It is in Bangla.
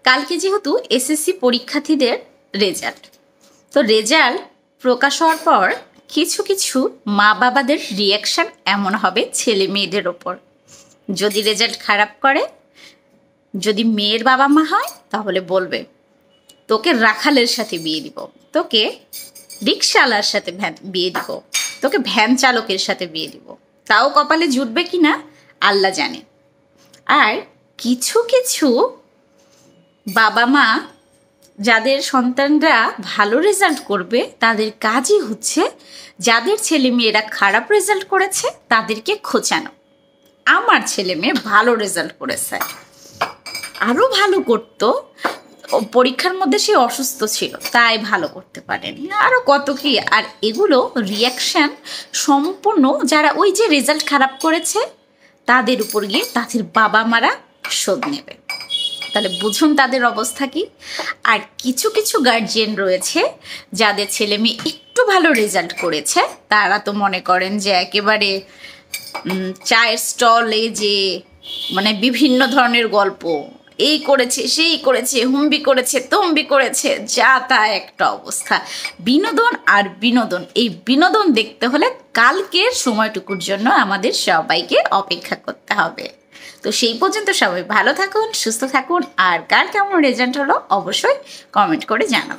কালকে যেহেতু এসএসসি পরীক্ষার্থীদের রেজাল্ট, তো রেজাল্ট প্রকাশ হওয়ার পর কিছু কিছু মা বাবাদের রিয়াকশান এমন হবে ছেলে মেয়েদের ওপর। যদি রেজাল্ট খারাপ করে, যদি মেয়ের বাবা মা হয়, তাহলে বলবে তোকে রাখালের সাথে বিয়ে দিব, তোকে রিক্সাওয়ালার সাথে বিয়ে দিব, তোকে ভ্যান চালকের সাথে বিয়ে দিব। তাও কপালে জুটবে কি না আল্লাহ জানে। আর কিছু কিছু বাবা মা যাদের সন্তানরা ভালো রেজাল্ট করবে, তাদের কাজই হচ্ছে যাদের ছেলে মেয়েরা খারাপ রেজাল্ট করেছে তাদেরকে খোঁচানো। আমার ছেলে মেয়ে ভালো রেজাল্ট করেছে, আরও ভালো করতো, পরীক্ষার মধ্যে সে অসুস্থ ছিল তাই ভালো করতে পারেনি, আরও কত কি। আর এগুলো রিয়াকশান সম্পূর্ণ যারা ওই যে রেজাল্ট খারাপ করেছে তাদের উপর গিয়ে তাদের বাবা মারা শোধ নেবে। তাহলে বুঝুন তাদের অবস্থা কি। আর কিছু কিছু গার্জিয়ান রয়েছে যাদের ছেলে মেয়ে একটু ভালো রেজাল্ট করেছে, তারা তো মনে করেন যে একেবারে চায়ের স্টলে যে মানে বিভিন্ন ধরনের গল্প, এই করেছে সেই করেছে, হুম্বি করেছে তম্বি করেছে, যা তা একটা অবস্থা। বিনোদন আর বিনোদন, এই বিনোদন দেখতে হলে কালকের সময়টুকুর জন্য আমাদের সবাইকে অপেক্ষা করতে হবে। তো সেই পর্যন্ত সবাই ভালো থাকুন, সুস্থ থাকুন। আর কার কেমন রেজাল্ট হলো অবশ্যই কমেন্ট করে জানাবেন।